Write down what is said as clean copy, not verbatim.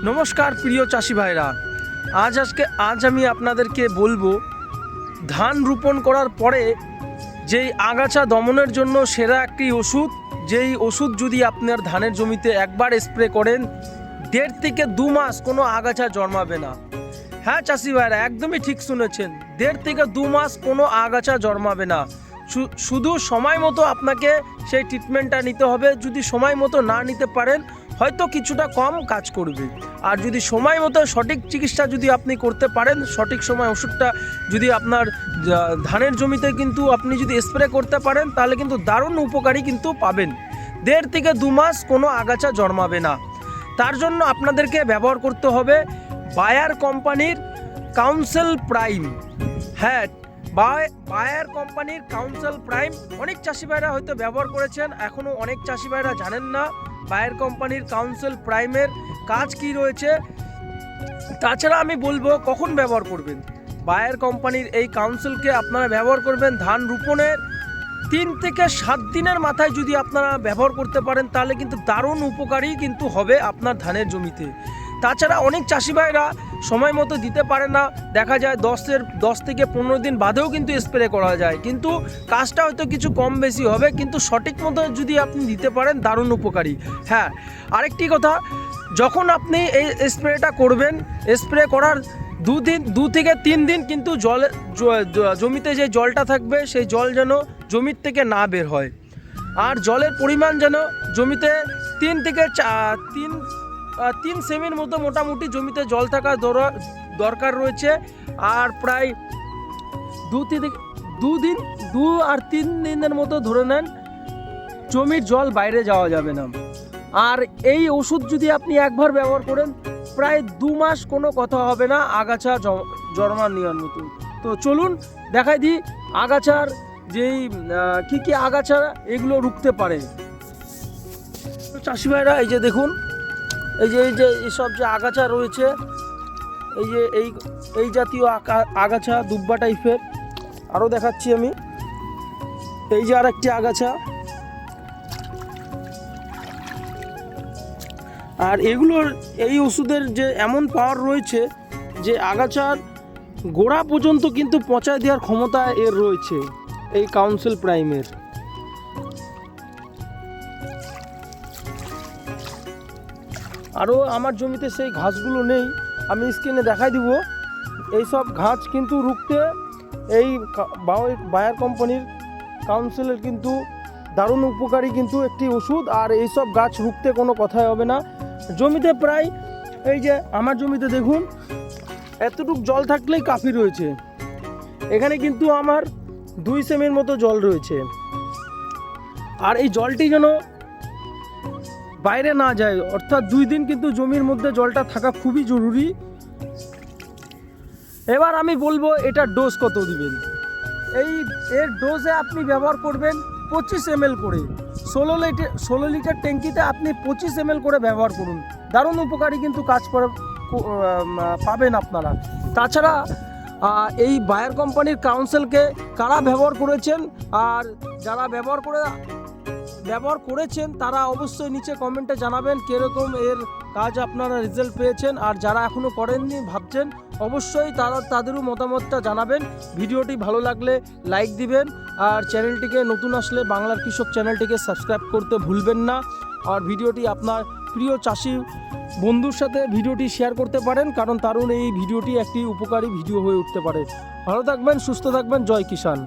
নমস্কার প্রিয় চাষি ভাইরা, আজ আমি আপনাদেরকে বলবো ধান রোপণ করার পরে যেই আগাছা দমনের জন্য সেরা একটি ওষুধ, যেই ওষুধ যদি আপনার ধানের জমিতে একবার স্প্রে করেন 1.5 থেকে 2 মাস কোনো আগাছা জন্মাবে না। হ্যাঁ চাষি ভাইরা, একদমই ঠিক শুনেছেন, 1.5 থেকে 2 মাস কোনো আগাছা জন্মাবে না। শুধু সময় মতো আপনাকে সেই ট্রিটমেন্টটা নিতে হবে। যদি সময় মতো না নিতে পারেন হয়তো কিছুটা কম কাজ করবে, আর যদি সময় মতো সঠিক চিকিৎসা যদি আপনি করতে পারেন, সঠিক সময় ওষুধটা যদি আপনার ধানের জমিতে কিন্তু আপনি যদি স্প্রে করতে পারেন তাহলে কিন্তু দারুণ উপকারী কিন্তু পাবেন। 1.5 থেকে 2 মাস কোনো আগাছা জন্মাবে না। তার জন্য আপনাদেরকে ব্যবহার করতে হবে বায়ার কোম্পানির কাউন্সিল প্রাইম। হ্যাঁ, বায়ার কোম্পানির কাউন্সিল প্রাইম অনেক চাষি ভাইরা হয়তো ব্যবহার করেছেন, এখনও অনেক চাষি ভাইরা জানেন না বায়ার কোম্পানির কাউন্সিল প্রাইমের কাজ কি রয়েছে। তাছাড়া আমি বলবো কখন ব্যবহার করবেন। বায়ার কোম্পানির এই কাউন্সিলকে আপনারা ব্যবহার করবেন ধান রোপণের 3 থেকে 7 দিনের মাথায়। যদি আপনারা ব্যবহার করতে পারেন তাহলে কিন্তু দারুণ উপকারী কিন্তু হবে আপনার ধানের জমিতে। তাছাড়া অনেক চাষি ভাইরা সময় মতো দিতে পারে না, দেখা যায় 10 থেকে 15 দিন বাদেও কিন্তু স্প্রে করা যায়, কিন্তু কাজটা হয়তো কিছু কম বেশি হবে, কিন্তু সঠিক মতো যদি আপনি দিতে পারেন দারুণ উপকারী। হ্যাঁ, আরেকটি কথা, যখন আপনি এই স্প্রেটা করবেন, স্প্রে করার 2 থেকে 3 দিন কিন্তু জমিতে যে জলটা থাকবে সেই জল যেন জমির থেকে না বের হয়, আর জলের পরিমাণ যেন জমিতে 3 থেকে 3 সেমির মতো মোটামুটি জমিতে জল থাকা দরকার রয়েছে। আর প্রায় 2 আর 3 দিনের মতো ধরে নেন জমির জল বাইরে যাওয়া যাবে না। আর এই ওষুধ যদি আপনি একবার ব্যবহার করেন প্রায় 2 মাস কোনো কথা হবে না আগাছা জন্মার নেওয়ার মতো। তো চলুন দেখাই দিই আগাছার যেই কি আগাছা এগুলো রুখতে পারে। তো চাষি ভাইরা, এই যে দেখুন, এই যে এইসব যে আগাছা রয়েছে, এই যে এই জাতীয় আগাছা দুব্বা টাইপের, আরও দেখাচ্ছি আমি। এই যে আরেকটি আগাছা, আর এগুলোর এই ওষুধের যে এমন পাওয়ার রয়েছে যে আগাছার গোড়া পর্যন্ত কিন্তু পচায় দেওয়ার ক্ষমতা এর রয়েছে এই কাউন্সিল প্রাইমের। আরও আমার জমিতে সেই ঘাসগুলো নেই, আমি স্ক্রিনে দেখাই দিব। এই সব ঘাস কিন্তু রুখতে এই বায়ার কোম্পানির কাউন্সিলের কিন্তু দারুণ উপকারী কিন্তু একটি ওষুধ, আর এই সব গাছ রুখতে কোনো কথাই হবে না। জমিতে প্রায় এই যে আমার জমিতে দেখুন এতটুকু জল থাকলেই কাফি রয়েছে, এখানে কিন্তু আমার 2 সেমির মতো জল রয়েছে, আর এই জলটি যেন বাইরে না যায়, অর্থাৎ 2 দিন কিন্তু জমির মধ্যে জলটা থাকা খুবই জরুরি। এবার আমি বলবো এটা ডোজ কত দিবেন। এর ডোজে আপনি ব্যবহার করবেন 25 ml করে, 16 লিটার ট্যাঙ্কিতে আপনি 25 ml করে ব্যবহার করুন, দারুণ উপকারী কিন্তু কাজ পাবেন আপনারা। তাছাড়া এই বায়ার কোম্পানির কাউন্সিলকে কারা ব্যবহার করেছেন, আর যারা ব্যবহার করেছেন তারা অবশ্যই নিচে কমেন্টে জানাবেন কীরকম এর কাজ আপনারা রেজাল্ট পেয়েছেন, আর যারা এখনও করেননি ভাবছেন অবশ্যই তাদেরও মতামতটা জানাবেন। ভিডিওটি ভালো লাগলে লাইক দিবেন, আর চ্যানেলটিকে নতুন আসলে বাংলার কৃষক চ্যানেলটিকে সাবস্ক্রাইব করতে ভুলবেন না। আর ভিডিওটি আপনার প্রিয় চাষি বন্ধুর সাথে ভিডিওটি শেয়ার করতে পারেন, কারণ তারও এই ভিডিওটি একটি উপকারী ভিডিও হয়ে উঠতে পারে। ভালো থাকবেন, সুস্থ থাকবেন, জয় কিষাণ।